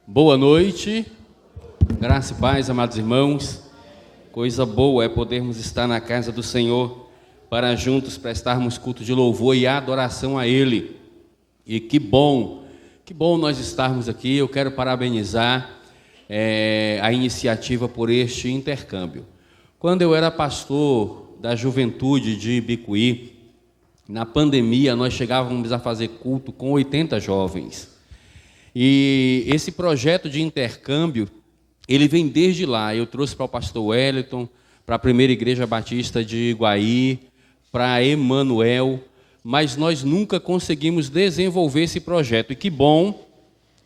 Boa noite, graça e paz, amados irmãos. Coisa boa é podermos estar na casa do Senhor para juntos prestarmos culto de louvor e adoração a Ele. E que bom nós estarmos aqui. Eu quero parabenizar a iniciativa por este intercâmbio. Quando eu era pastor da juventude de Ibicuí, na pandemia nós chegávamos a fazer culto com 80 jovens. E esse projeto de intercâmbio, ele vem desde lá. Eu trouxe para o pastor Wellington, para a Primeira Igreja Batista de Iguaí, para Emanuel, mas nós nunca conseguimos desenvolver esse projeto. E que bom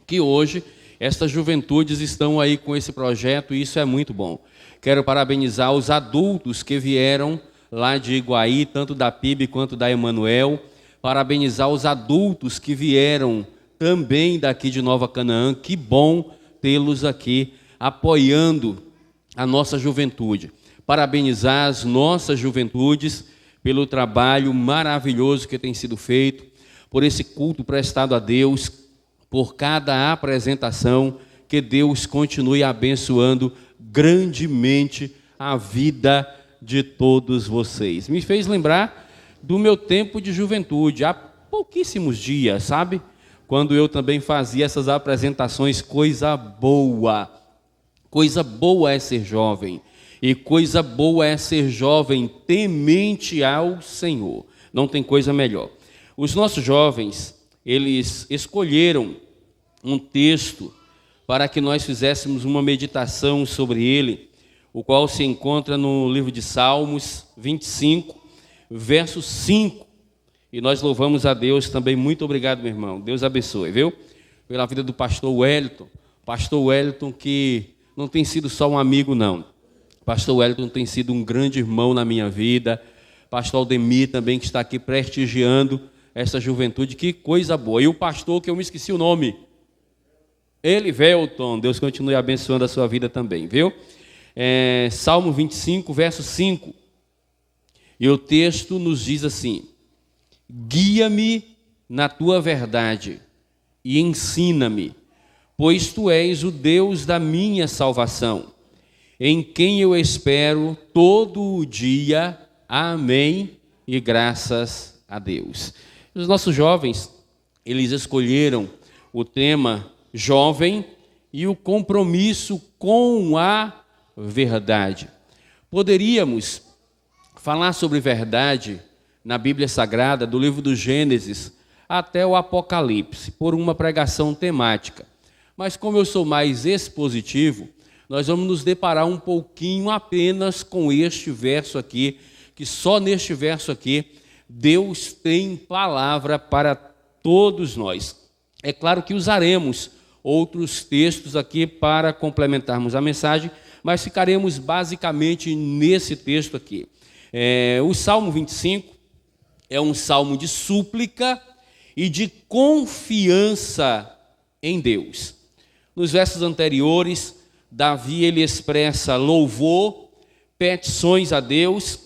que hoje estas juventudes estão aí com esse projeto, e isso é muito bom. Quero parabenizar os adultos que vieram lá de Iguaí, tanto da PIB quanto da Emanuel, parabenizar os adultos que vieram também daqui de Nova Canaã. Que bom tê-los aqui apoiando a nossa juventude. Parabenizar as nossas juventudes pelo trabalho maravilhoso que tem sido feito, por esse culto prestado a Deus, por cada apresentação. Que Deus continue abençoando grandemente a vida de todos vocês. Me fez lembrar do meu tempo de juventude, há pouquíssimos dias, sabe? Quando eu também fazia essas apresentações. Coisa boa é ser jovem, e coisa boa é ser jovem temente ao Senhor. Não tem coisa melhor. Os nossos jovens, eles escolheram um texto para que nós fizéssemos uma meditação sobre ele, o qual se encontra no livro de Salmos 25, verso 5. E nós louvamos a Deus também. Muito obrigado, meu irmão. Deus abençoe, viu? Pela vida do pastor Wellington. Pastor Wellington, que não tem sido só um amigo, não. Pastor Wellington tem sido um grande irmão na minha vida. Pastor Aldemir também, que está aqui prestigiando essa juventude. Que coisa boa. E o pastor, que eu me esqueci o nome, Elivelton. Deus continue abençoando a sua vida também, viu? Salmo 25, verso 5. E o texto nos diz assim: guia-me na tua verdade e ensina-me, pois tu és o Deus da minha salvação, em quem eu espero todo o dia. Amém e graças a Deus. Os nossos jovens, eles escolheram o tema jovem e o compromisso com a verdade. Poderíamos falar sobre verdade na Bíblia Sagrada, do livro do Gênesis até o Apocalipse, por uma pregação temática. Mas como eu sou mais expositivo, nós vamos nos deparar um pouquinho apenas com este verso aqui, que só neste verso aqui Deus tem palavra para todos nós. É claro que usaremos outros textos aqui para complementarmos a mensagem, mas ficaremos basicamente nesse texto aqui. O Salmo 25 é um salmo de súplica e de confiança em Deus. Nos versos anteriores, Davi ele expressa louvor, petições a Deus,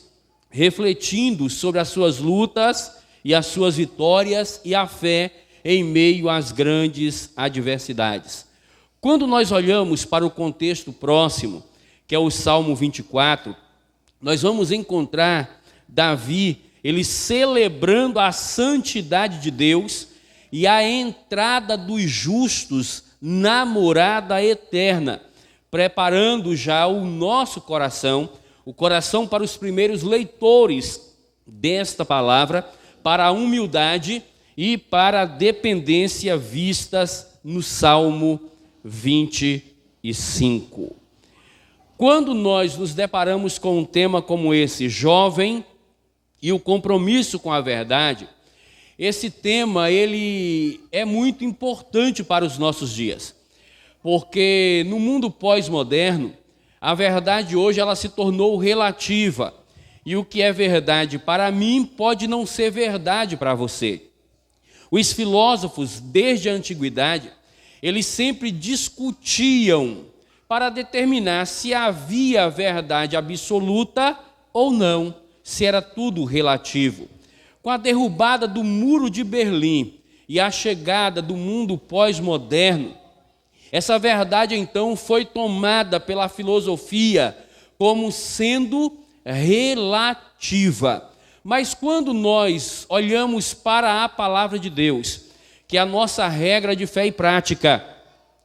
refletindo sobre as suas lutas e as suas vitórias e a fé em meio às grandes adversidades. Quando nós olhamos para o contexto próximo, que é o Salmo 24, nós vamos encontrar Davi ele celebrando a santidade de Deus e a entrada dos justos na morada eterna, preparando já o nosso coração, o coração para os primeiros leitores desta palavra, para a humildade e para a dependência vistas no Salmo 25. Quando nós nos deparamos com um tema como esse, jovem e o compromisso com a verdade, esse tema ele é muito importante para os nossos dias, porque no mundo pós-moderno, a verdade hoje ela se tornou relativa, e o que é verdade para mim pode não ser verdade para você. Os filósofos, desde a antiguidade, eles sempre discutiam para determinar se havia verdade absoluta ou não, se era tudo relativo. Com a derrubada do Muro de Berlim e a chegada do mundo pós-moderno, Essa verdade, então, foi tomada pela filosofia como sendo relativa. Mas quando nós olhamos para a palavra de Deus, que é a nossa regra de fé e prática,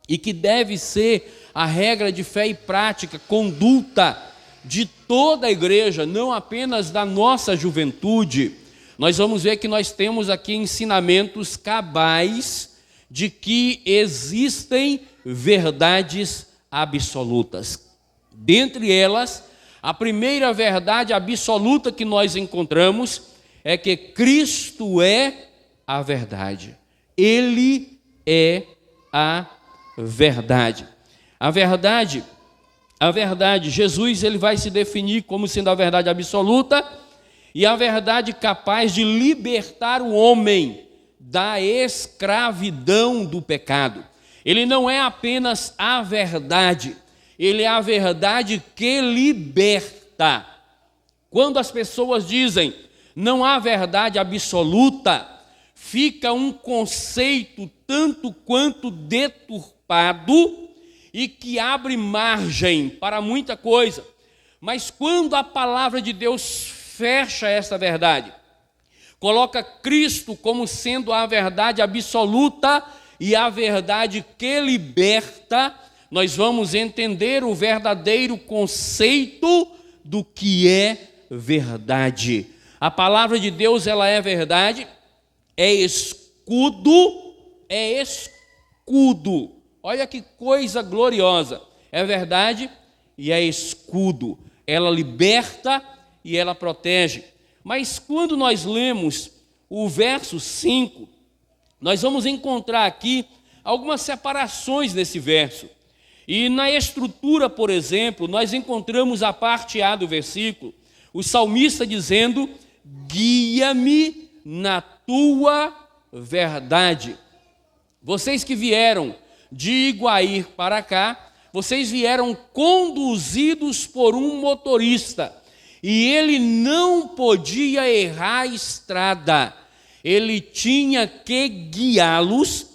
e que deve ser a regra de fé e prática, conduta de toda a igreja, não apenas da nossa juventude, nós vamos ver que nós temos aqui ensinamentos cabais de que existem verdades absolutas. Dentre elas, a primeira verdade absoluta que nós encontramos é que Cristo é a verdade. Ele é a verdade. A verdade, Jesus ele vai se definir como sendo a verdade absoluta e a verdade capaz de libertar o homem da escravidão do pecado. Ele não é apenas a verdade, ele é a verdade que liberta. Quando as pessoas dizem não há verdade absoluta, fica um conceito tanto quanto deturpado e que abre margem para muita coisa. Mas quando a palavra de Deus fecha essa verdade, coloca Cristo como sendo a verdade absoluta e a verdade que liberta, nós vamos entender o verdadeiro conceito do que é verdade. A palavra de Deus, ela é verdade, é escudo. Olha que coisa gloriosa. É verdade e é escudo. Ela liberta e ela protege. Mas quando nós lemos o verso 5, nós vamos encontrar aqui algumas separações nesse verso. E na estrutura, por exemplo, nós encontramos a parte A do versículo, o salmista dizendo: guia-me na tua verdade. Vocês que vieram de Iguaí para cá, vocês vieram conduzidos por um motorista, e ele não podia errar a estrada, ele tinha que guiá-los.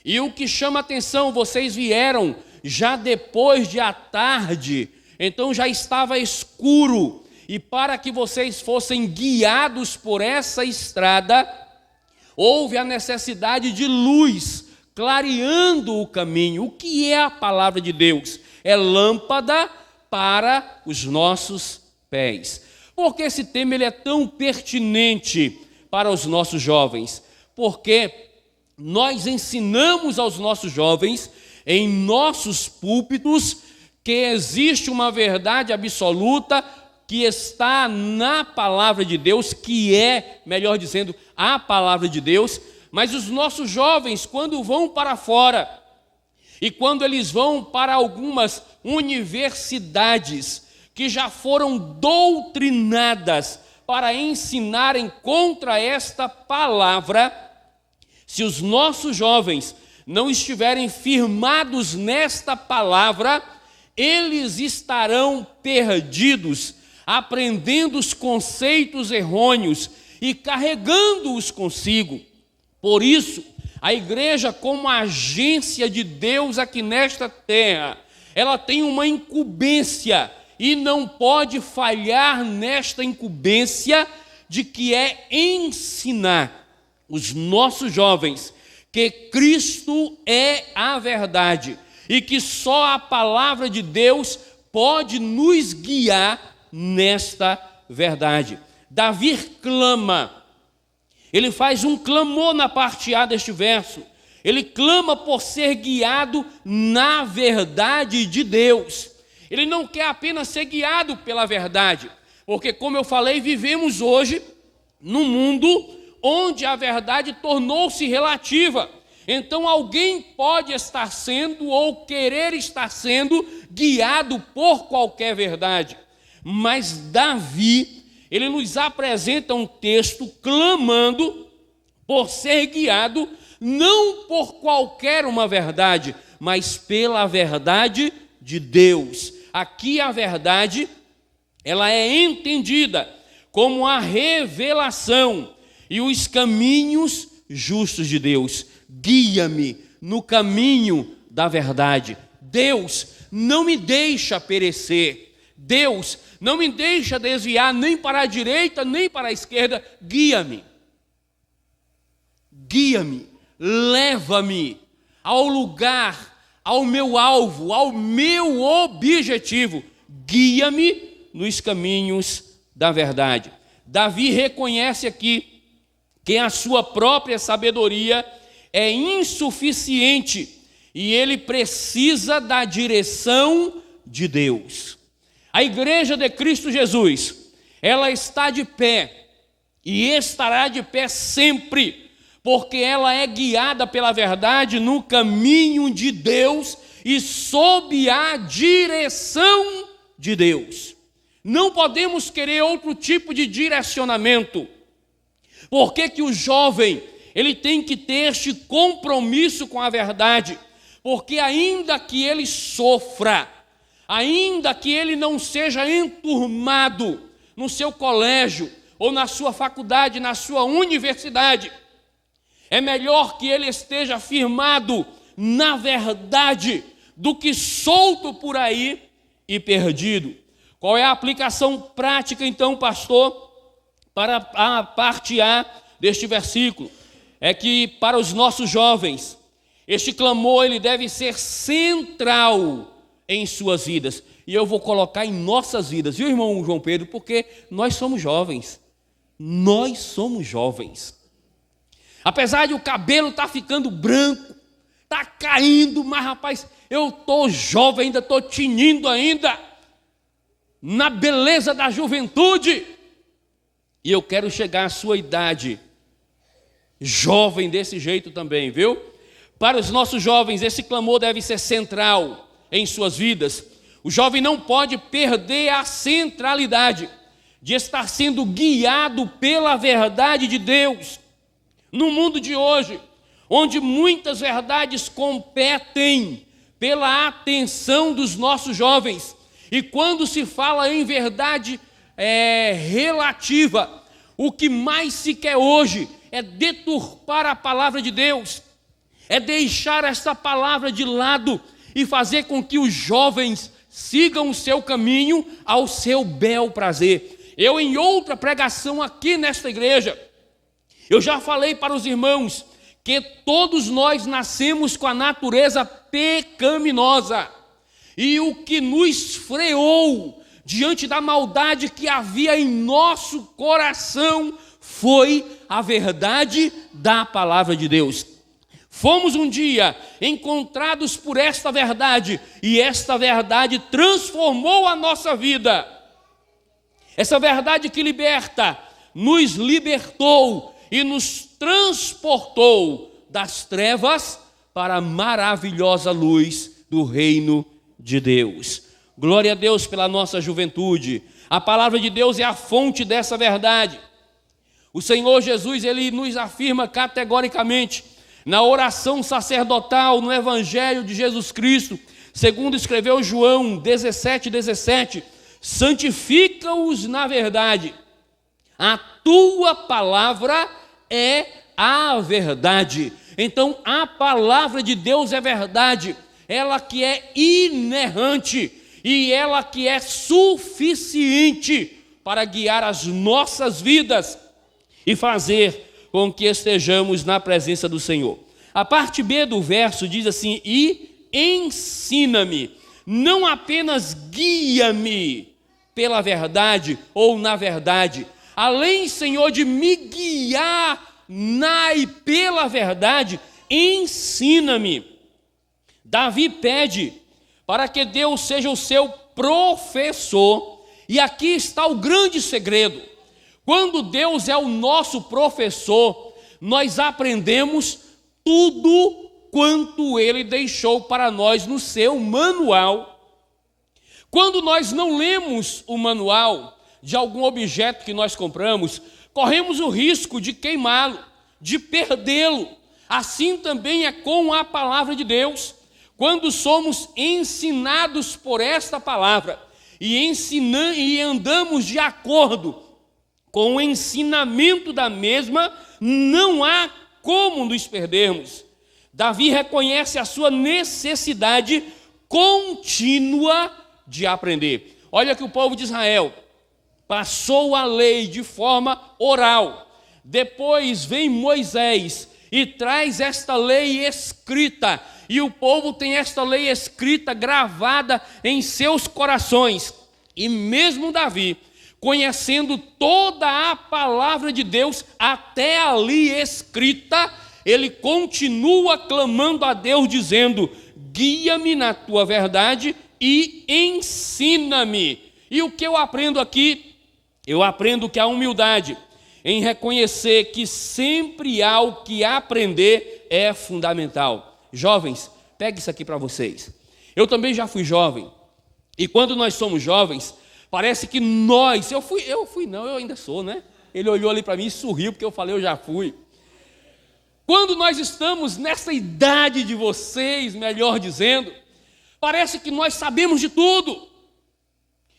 E o que chama atenção, vocês vieram já depois de à tarde, então já estava escuro, e para que vocês fossem guiados por essa estrada, houve a necessidade de luz, clareando o caminho. O que é a palavra de Deus? É lâmpada para os nossos pés. Por que esse tema ele é tão pertinente para os nossos jovens? Porque nós ensinamos aos nossos jovens, em nossos púlpitos, que existe uma verdade absoluta que está na palavra de Deus, que é, melhor dizendo, a palavra de Deus. Mas os nossos jovens, quando vão para fora e quando eles vão para algumas universidades que já foram doutrinadas para ensinarem contra esta palavra, se os nossos jovens não estiverem firmados nesta palavra, eles estarão perdidos, aprendendo os conceitos errôneos e carregando-os consigo. Por isso, a igreja, como agência de Deus aqui nesta terra, ela tem uma incumbência e não pode falhar nesta incumbência de que é ensinar os nossos jovens que Cristo é a verdade e que só a palavra de Deus pode nos guiar nesta verdade. Davi clama, ele faz um clamor na parte A deste verso, ele clama por ser guiado na verdade de Deus. Ele não quer apenas ser guiado pela verdade, porque, como eu falei, vivemos hoje num mundo onde a verdade tornou-se relativa. Então alguém pode estar sendo ou querer estar sendo guiado por qualquer verdade. Mas Davi, ele nos apresenta um texto clamando por ser guiado não por qualquer uma verdade, mas pela verdade de Deus. Aqui a verdade, ela é entendida como a revelação e os caminhos justos de Deus. Guia-me no caminho da verdade. Deus não me deixa perecer. Deus não me deixa desviar nem para a direita, nem para a esquerda. Guia-me. Guia-me. Leva-me ao lugar, ao meu alvo, ao meu objetivo. Guia-me nos caminhos da verdade. Davi reconhece aqui que a sua própria sabedoria é insuficiente e ele precisa da direção de Deus. A igreja de Cristo Jesus, ela está de pé e estará de pé sempre, porque ela é guiada pela verdade no caminho de Deus e sob a direção de Deus. Não podemos querer outro tipo de direcionamento. Por que o jovem, ele tem que ter este compromisso com a verdade? Porque ainda que ele sofra, ainda que ele não seja enturmado no seu colégio, ou na sua faculdade, na sua universidade, é melhor que ele esteja firmado na verdade do que solto por aí e perdido. Qual é a aplicação prática, então, pastor, para a parte A deste versículo? É que para os nossos jovens, este clamor ele deve ser central em suas vidas. E eu vou colocar em nossas vidas, viu, irmão João Pedro? Porque nós somos jovens. Nós somos jovens. Apesar de o cabelo estar ficando branco, está caindo, mas rapaz, eu estou jovem ainda, estou tinindo ainda, na beleza da juventude. E eu quero chegar à sua idade, jovem desse jeito também, viu? Para os nossos jovens, esse clamor deve ser central em suas vidas. O jovem não pode perder a centralidade de estar sendo guiado pela verdade de Deus. No mundo de hoje, onde muitas verdades competem pela atenção dos nossos jovens, e quando se fala em verdade relativa, o que mais se quer hoje é deturpar a palavra de Deus, é deixar essa palavra de lado e fazer com que os jovens sigam o seu caminho ao seu bel prazer. Eu, em outra pregação aqui nesta igreja, eu já falei para os irmãos que todos nós nascemos com a natureza pecaminosa, e o que nos freou diante da maldade que havia em nosso coração foi a verdade da palavra de Deus. Fomos um dia encontrados por esta verdade, e esta verdade transformou a nossa vida. Essa verdade que liberta, nos libertou e nos transportou das trevas para a maravilhosa luz do reino de Deus. Glória a Deus pela nossa juventude. A palavra de Deus é a fonte dessa verdade. O Senhor Jesus, ele nos afirma categoricamente na oração sacerdotal, no Evangelho de Jesus Cristo, segundo escreveu João 17:17, santifica-os na verdade, a tua palavra é a verdade. Então a palavra de Deus é verdade, ela que é inerrante e ela que é suficiente para guiar as nossas vidas e fazer com que estejamos na presença do Senhor. A parte B do verso diz assim: e ensina-me, não apenas guia-me pela verdade ou na verdade, além, Senhor, de me guiar na e pela verdade, ensina-me. Davi pede para que Deus seja o seu professor, e aqui está o grande segredo. Quando Deus é o nosso professor, nós aprendemos tudo quanto Ele deixou para nós no seu manual. Quando nós não lemos o manual de algum objeto que nós compramos, corremos o risco de queimá-lo, de perdê-lo. Assim também é com a palavra de Deus. Quando somos ensinados por esta palavra e andamos de acordo com o ensinamento da mesma, não há como nos perdermos. Davi reconhece a sua necessidade contínua de aprender. Olha que o povo de Israel passou a lei de forma oral. Depois vem Moisés e traz esta lei escrita. E o povo tem esta lei escrita, gravada em seus corações. E mesmo Davi, conhecendo toda a palavra de Deus, até ali escrita, ele continua clamando a Deus, dizendo: guia-me na tua verdade e ensina-me. E o que eu aprendo aqui? Eu aprendo que a humildade em reconhecer que sempre há o que aprender é fundamental. Jovens, pegue isso aqui para vocês. Eu também já fui jovem. E quando nós somos jovens, parece que nós... Eu ainda sou, né? Ele olhou ali para mim e sorriu, porque eu falei, eu já fui. Quando nós estamos nessa idade de vocês, melhor dizendo, parece que nós sabemos de tudo.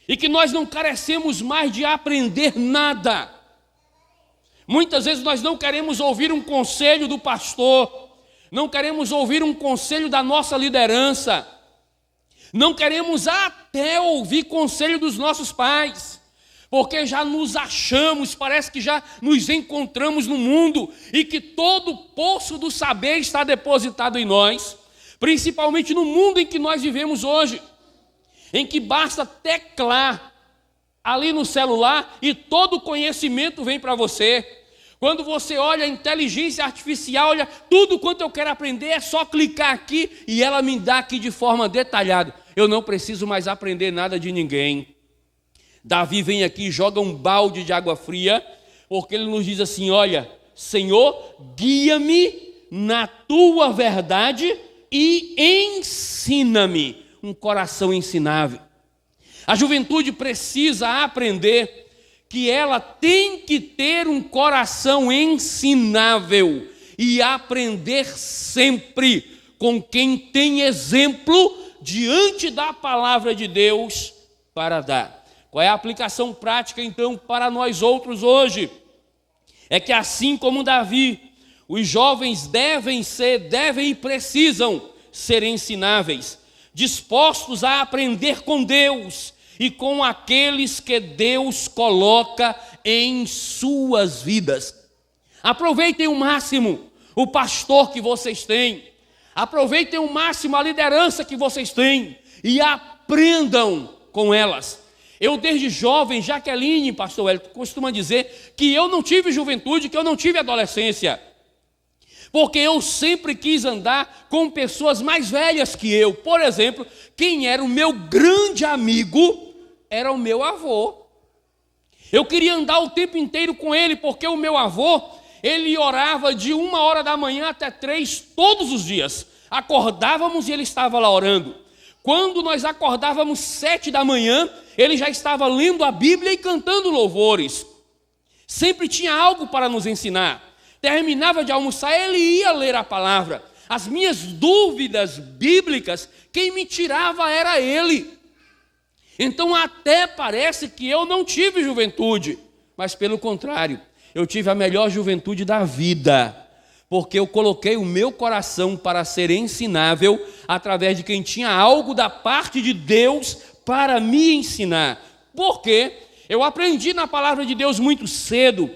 E que nós não carecemos mais de aprender nada. Muitas vezes nós não queremos ouvir um conselho do pastor, não queremos ouvir um conselho da nossa liderança, não queremos até ouvir conselho dos nossos pais, porque já nos achamos, parece que já nos encontramos no mundo e que todo o poço do saber está depositado em nós, principalmente no mundo em que nós vivemos hoje, em que basta teclar ali no celular e todo o conhecimento vem para você. Quando você olha a inteligência artificial, olha tudo quanto eu quero aprender, é só clicar aqui e ela me dá aqui de forma detalhada. Eu não preciso mais aprender nada de ninguém. Davi vem aqui e joga um balde de água fria, porque ele nos diz assim: olha, Senhor, guia-me na tua verdade e ensina-me. Um coração ensinável. A juventude precisa aprender que ela tem que ter um coração ensinável e aprender sempre com quem tem exemplo diante da palavra de Deus para dar. Qual é a aplicação prática então para nós outros hoje? É que assim como Davi, os jovens devem e precisam ser ensináveis, dispostos a aprender com Deus e com aqueles que Deus coloca em suas vidas. Aproveitem o máximo o pastor que vocês têm, aproveitem o máximo a liderança que vocês têm e aprendam com elas. Eu desde jovem, Jaqueline, pastor Hélio, costuma dizer que eu não tive juventude, que eu não tive adolescência, porque eu sempre quis andar com pessoas mais velhas que eu. Por exemplo, quem era o meu grande amigo era o meu avô. Eu queria andar o tempo inteiro com ele, porque o meu avô, ele orava de 1h da manhã até 3 todos os dias. Acordávamos e ele estava lá orando. Quando nós acordávamos 7 da manhã, ele já estava lendo a Bíblia e cantando louvores. Sempre tinha algo para nos ensinar. Terminava de almoçar, ele ia ler a palavra. As minhas dúvidas bíblicas, quem me tirava era ele. Então até parece que eu não tive juventude, mas pelo contrário, eu tive a melhor juventude da vida, porque eu coloquei o meu coração para ser ensinável através de quem tinha algo da parte de Deus para me ensinar. Porque eu aprendi na palavra de Deus muito cedo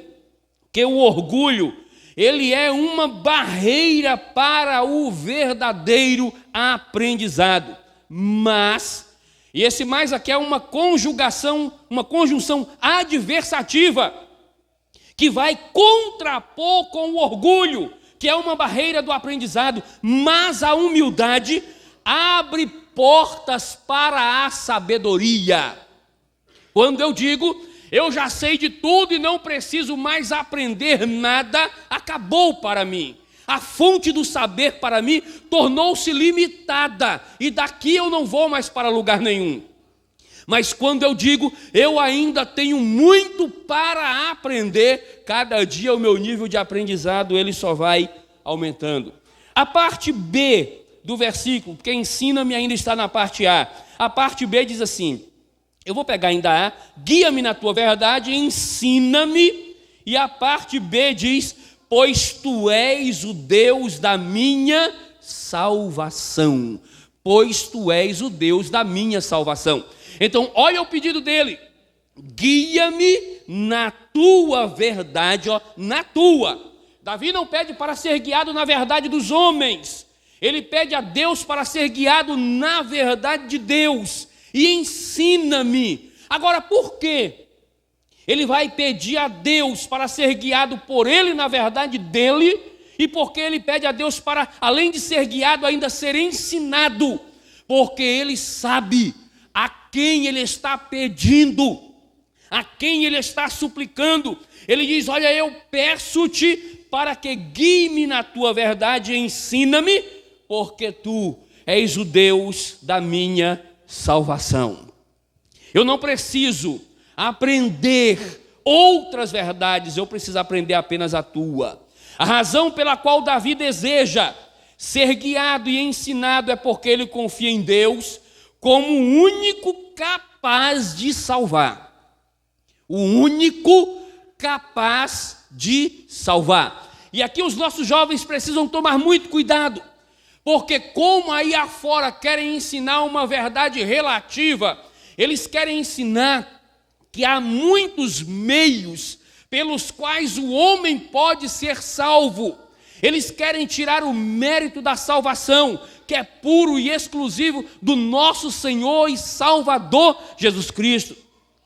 que o orgulho, ele é uma barreira para o verdadeiro aprendizado. Mas, e esse mais aqui é uma conjunção adversativa, que vai contrapor com o orgulho, que é uma barreira do aprendizado, mas a humildade abre portas para a sabedoria. Quando eu digo, eu já sei de tudo e não preciso mais aprender nada, acabou para mim. A fonte do saber para mim tornou-se limitada e daqui eu não vou mais para lugar nenhum. Mas quando eu digo, eu ainda tenho muito para aprender, cada dia o meu nível de aprendizado ele só vai aumentando. A parte B do versículo, porque ensina-me ainda está na parte A. A parte B diz assim, eu vou pegar ainda A, guia-me na tua verdade, ensina-me, e a parte B diz, pois tu és o Deus da minha salvação, pois tu és o Deus da minha salvação. Então, olha o pedido dele: guia-me na tua verdade, na tua. Davi não pede para ser guiado na verdade dos homens, ele pede a Deus para ser guiado na verdade de Deus. E ensina-me. Agora, por quê? Ele vai pedir a Deus para ser guiado por ele na verdade dele, e porque ele pede a Deus para, além de ser guiado, ainda ser ensinado, porque ele sabe a quem ele está pedindo, a quem ele está suplicando. Ele diz: olha, eu peço-te para que guie-me na tua verdade e ensina-me, porque tu és o Deus da minha salvação. Eu não preciso aprender outras verdades, eu preciso aprender apenas a tua. A razão pela qual Davi deseja ser guiado e ensinado é porque ele confia em Deus como o único capaz de salvar. O único capaz de salvar. E aqui os nossos jovens precisam tomar muito cuidado, porque como aí afora querem ensinar uma verdade relativa, eles querem ensinar que há muitos meios pelos quais o homem pode ser salvo. Eles querem tirar o mérito da salvação, que é puro e exclusivo do nosso Senhor e Salvador Jesus Cristo.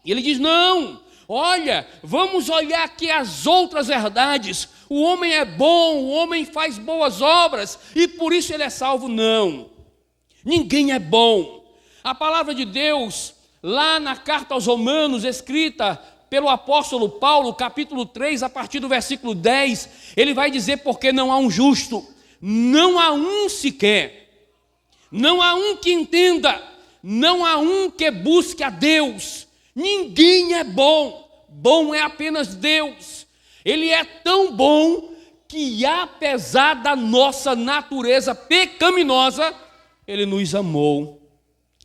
E ele diz: não, olha, vamos olhar aqui as outras verdades. O homem é bom, o homem faz boas obras e por isso ele é salvo. Não, ninguém é bom. A palavra de Deus, lá na carta aos Romanos, escrita pelo apóstolo Paulo, capítulo 3, a partir do versículo 10, ele vai dizer: porque não há um justo, não há um sequer, não há um que entenda, não há um que busque a Deus. Ninguém é bom, bom é apenas Deus. Ele é tão bom que, apesar da nossa natureza pecaminosa, ele nos amou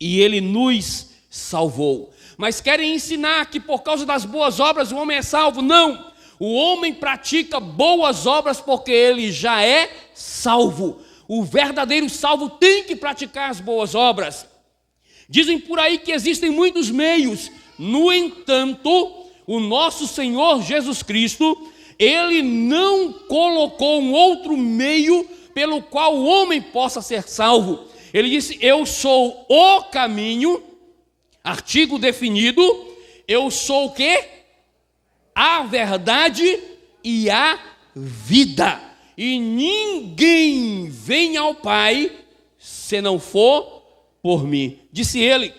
e ele nos salvou. Mas querem ensinar que por causa das boas obras o homem é salvo. Não, o homem pratica boas obras porque ele já é salvo. O verdadeiro salvo tem que praticar as boas obras. Dizem por aí que existem muitos meios. No entanto, o nosso Senhor Jesus Cristo, ele não colocou um outro meio pelo qual o homem possa ser salvo. Ele disse: eu sou o caminho, artigo definido, eu sou o quê? A verdade e a vida. E ninguém vem ao Pai se não for por mim. Disse ele.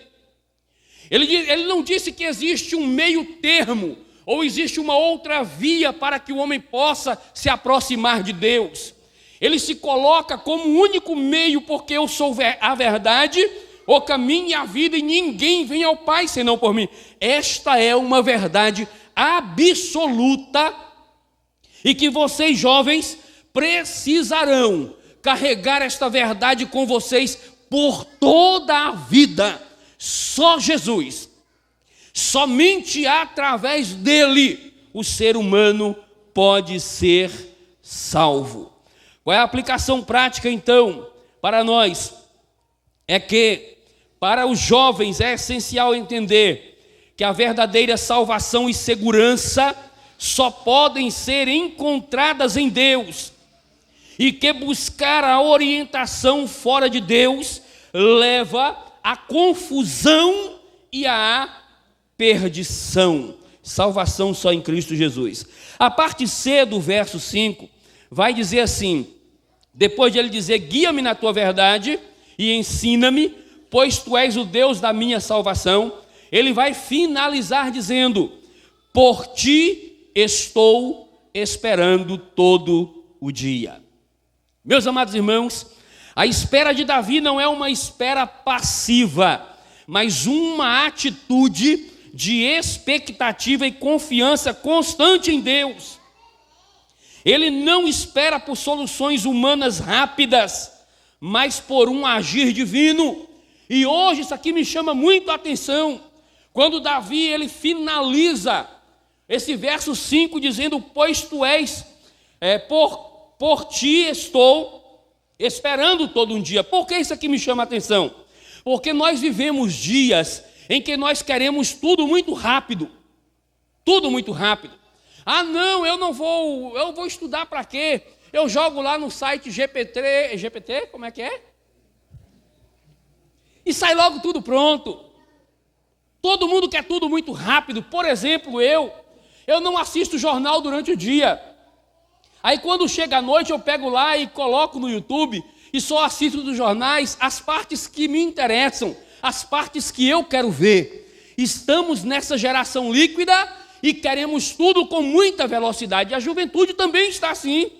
Ele não disse que existe um meio termo, ou existe uma outra via para que o homem possa se aproximar de Deus. Ele se coloca como o único meio, porque eu sou a verdade, o caminho e a vida, e ninguém vem ao Pai senão por mim. Esta é uma verdade absoluta, e que vocês jovens precisarão carregar esta verdade com vocês por toda a vida. Só Jesus, somente através dele, o ser humano pode ser salvo. Qual é a aplicação prática então para nós? É que para os jovens é essencial entender que a verdadeira salvação e segurança só podem ser encontradas em Deus, e que buscar a orientação fora de Deus leva à confusão e à perdição. Salvação só em Cristo Jesus. A parte C do verso 5 vai dizer assim, depois de ele dizer: guia-me na tua verdade e ensina-me, pois tu és o Deus da minha salvação, ele vai finalizar dizendo: por ti estou esperando todo o dia. Meus amados irmãos, a espera de Davi não é uma espera passiva, mas uma atitude de expectativa e confiança constante em Deus. Ele não espera por soluções humanas rápidas, mas por um agir divino. E hoje isso aqui me chama muito a atenção, quando Davi ele finaliza esse verso 5 dizendo: pois tu és, por ti estou esperando todo um dia. Por que isso aqui me chama a atenção? Porque nós vivemos dias em que nós queremos tudo muito rápido. Tudo muito rápido. Ah, não, eu vou estudar para quê? Eu jogo lá no site GPT, como é que é? E sai logo tudo pronto. Todo mundo quer tudo muito rápido. Por exemplo, eu não assisto jornal durante o dia. Aí quando chega a noite eu pego lá e coloco no YouTube e só assisto dos jornais as partes que me interessam, as partes que eu quero ver. Estamos nessa geração líquida e queremos tudo com muita velocidade. A juventude também está assim,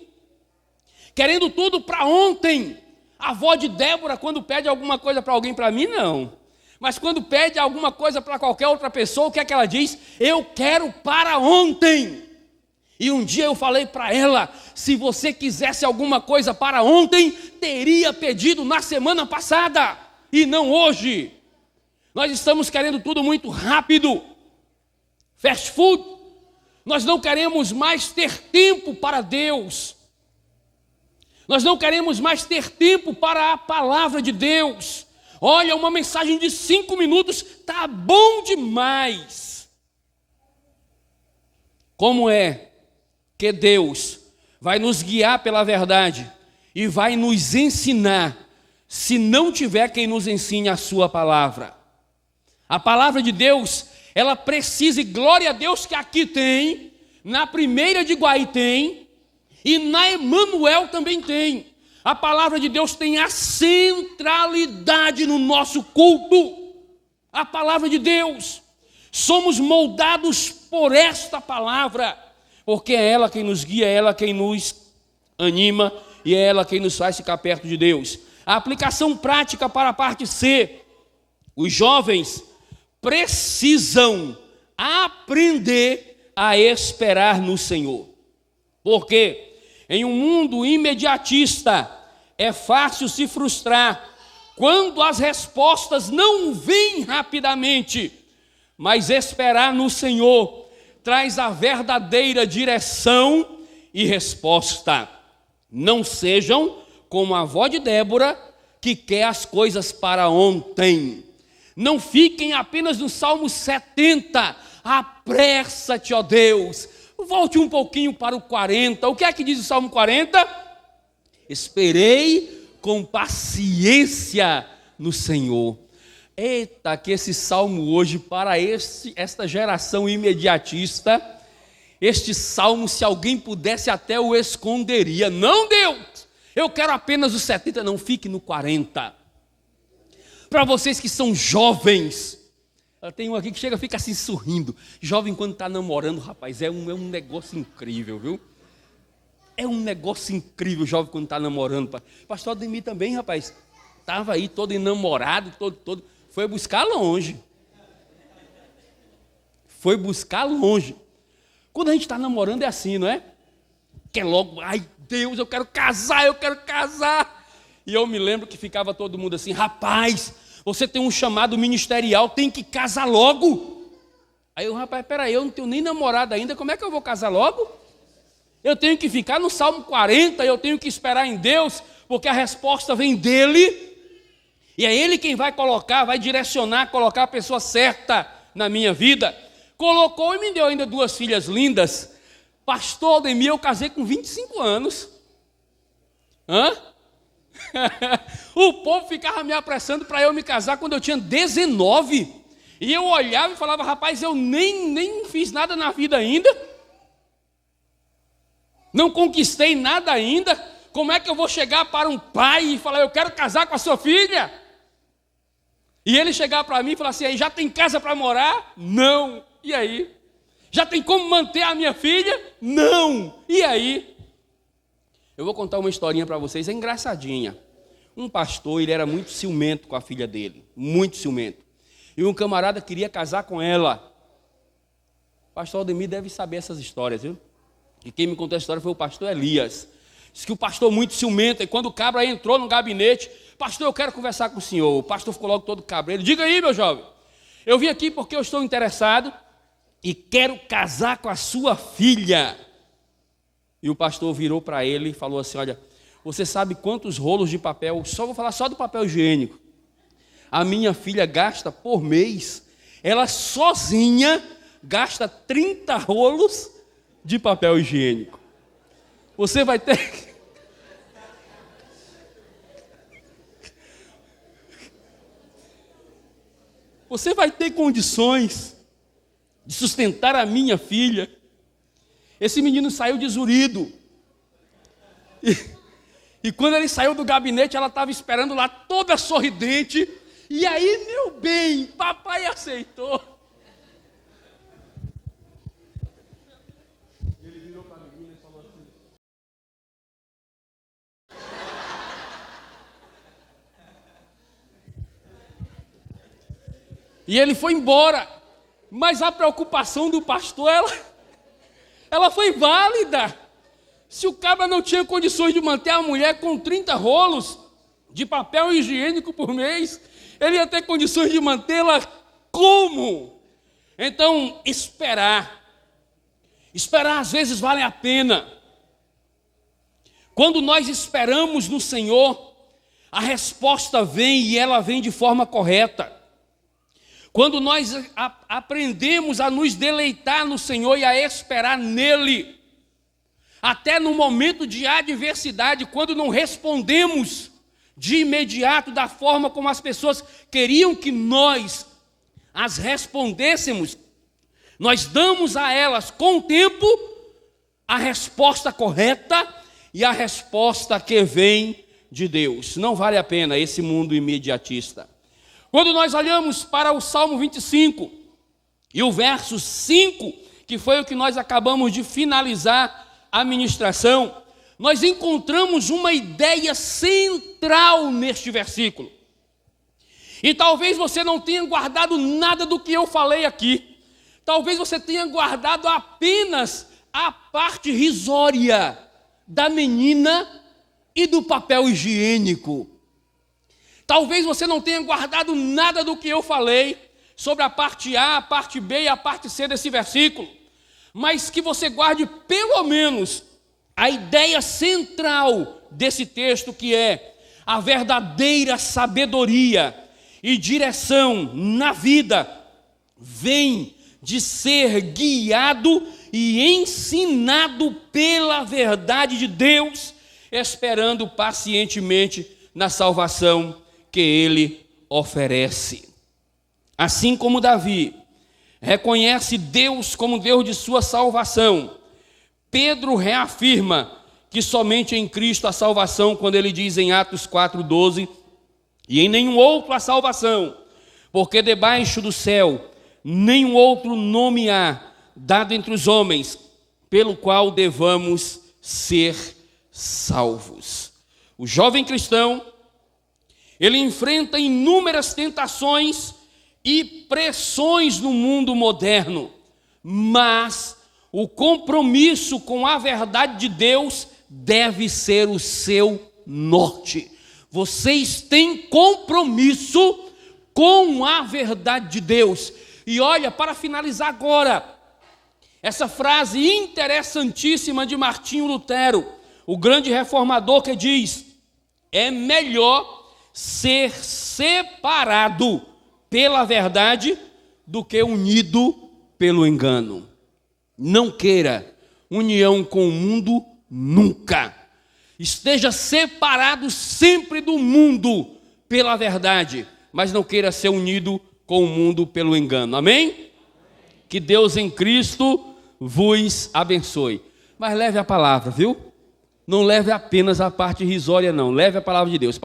querendo tudo para ontem. A avó de Débora, quando pede alguma coisa para alguém, para mim não. Mas quando pede alguma coisa para qualquer outra pessoa, o que é que ela diz? Eu quero para ontem. E um dia eu falei para ela, se você quisesse alguma coisa para ontem, teria pedido na semana passada, e não hoje. Nós estamos querendo tudo muito rápido. Fast food. Nós não queremos mais ter tempo para Deus. Nós não queremos mais ter tempo para a palavra de Deus. Olha, uma mensagem de 5 minutos está bom demais. Como é que Deus vai nos guiar pela verdade e vai nos ensinar se não tiver quem nos ensine a sua palavra? A palavra de Deus, ela precisa, e glória a Deus que aqui tem, na primeira de Guaí tem, e na Emanuel também tem. A palavra de Deus tem a centralidade no nosso culto. A palavra de Deus. Somos moldados por esta palavra, porque é ela quem nos guia, é ela quem nos anima e é ela quem nos faz ficar perto de Deus. A aplicação prática para a parte C. Os jovens precisam aprender a esperar no Senhor. Porque em um mundo imediatista, é fácil se frustrar quando as respostas não vêm rapidamente, mas esperar no Senhor traz a verdadeira direção e resposta. Não sejam como a avó de Débora, que quer as coisas para ontem. Não fiquem apenas no Salmo 70, apressa-te, ó Deus. Volte um pouquinho para o 40. O que é que diz o Salmo 40? Esperei com paciência no Senhor. Eita, que esse salmo hoje, para esta geração imediatista, este salmo, se alguém pudesse, até o esconderia. Não, Deus, eu quero apenas o 70, não, fique no 40. Para vocês que são jovens, tem um aqui que chega e fica assim sorrindo. Jovem quando está namorando, rapaz, é um negócio incrível, viu? É um negócio incrível, jovem quando está namorando. Pastor Ademir também, rapaz, estava aí todo enamorado, todo. Foi buscar longe. Foi buscar longe. Quando a gente está namorando é assim, não é? Quer logo, ai Deus, eu quero casar. E eu me lembro que ficava todo mundo assim, rapaz, você tem um chamado ministerial, tem que casar logo. Aí eu, rapaz, peraí, eu não tenho nem namorado ainda, como é que eu vou casar logo? Eu tenho que ficar no Salmo 40, eu tenho que esperar em Deus, porque a resposta vem dEle, e é Ele quem vai colocar, vai direcionar, colocar a pessoa certa na minha vida. Colocou e me deu ainda 2 filhas lindas. Pastor Ademir, eu casei com 25 anos. O povo ficava me apressando para eu me casar quando eu tinha 19. E eu olhava e falava, rapaz, eu nem fiz nada na vida ainda. Não conquistei nada ainda. Como é que eu vou chegar para um pai e falar, eu quero casar com a sua filha? E ele chegar para mim e falar assim, aí já tem casa para morar? Não. E aí? Já tem como manter a minha filha? Não. E aí? Eu vou contar uma historinha para vocês, é engraçadinha. Um pastor, ele era muito ciumento com a filha dele, muito ciumento. E um camarada queria casar com ela. O pastor Ademir deve saber essas histórias, viu? E quem me contou essa história foi o pastor Elias. Diz que o pastor muito ciumento, e quando o cabra entrou no gabinete, pastor, eu quero conversar com o senhor. O pastor ficou logo todo cabreiro. Diga aí, meu jovem, eu vim aqui porque eu estou interessado e quero casar com a sua filha. E o pastor virou para ele e falou assim, olha, Você sabe quantos rolos de papel, só vou falar só do papel higiênico, a minha filha gasta por mês? Ela sozinha gasta 30 rolos de papel higiênico. Você vai ter... Você vai ter condições de sustentar a minha filha? Esse menino saiu desurido. E quando ele saiu do gabinete, ela estava esperando lá toda sorridente. E aí, meu bem, papai aceitou. Ele virou para a menina e falou assim: e ele foi embora. Mas a preocupação do pastor, ela foi válida. Se o cabra não tinha condições de manter a mulher com 30 rolos de papel higiênico por mês, ele ia ter condições de mantê-la como? Então, esperar às vezes vale a pena. Quando nós esperamos no Senhor, a resposta vem e ela vem de forma correta. Quando nós aprendemos a nos deleitar no Senhor e a esperar nele, até no momento de adversidade, quando não respondemos de imediato da forma como as pessoas queriam que nós as respondêssemos, nós damos a elas com o tempo a resposta correta e a resposta que vem de Deus. Não vale a pena esse mundo imediatista. Quando nós olhamos para o Salmo 25 e o verso 5, que foi o que nós acabamos de finalizar a ministração, nós encontramos uma ideia central neste versículo. E talvez você não tenha guardado nada do que eu falei aqui. Talvez você tenha guardado apenas a parte risória da menina e do papel higiênico. Talvez você não tenha guardado nada do que eu falei sobre a parte A, a parte B e a parte C desse versículo, mas que você guarde pelo menos a ideia central desse texto, que é a verdadeira sabedoria e direção na vida vem de ser guiado e ensinado pela verdade de Deus, esperando pacientemente na salvação que Ele oferece. Assim como Davi reconhece Deus como Deus de sua salvação, Pedro reafirma que somente em Cristo há salvação, quando ele diz em Atos 4:12, e em nenhum outro há salvação, porque debaixo do céu nenhum outro nome há dado entre os homens, pelo qual devamos ser salvos. O jovem cristão, ele enfrenta inúmeras tentações e pressões no mundo moderno, mas o compromisso com a verdade de Deus deve ser o seu norte. Vocês têm compromisso com a verdade de Deus. E olha, para finalizar agora, essa frase interessantíssima de Martinho Lutero, o grande reformador, que diz: é melhor ser separado pela verdade do que unido pelo engano. Não queira união com o mundo nunca. Esteja separado sempre do mundo pela verdade, mas não queira ser unido com o mundo pelo engano. Amém? Que Deus em Cristo vos abençoe. Mas leve a palavra, viu? Não leve apenas a parte risória, não. Leve a palavra de Deus.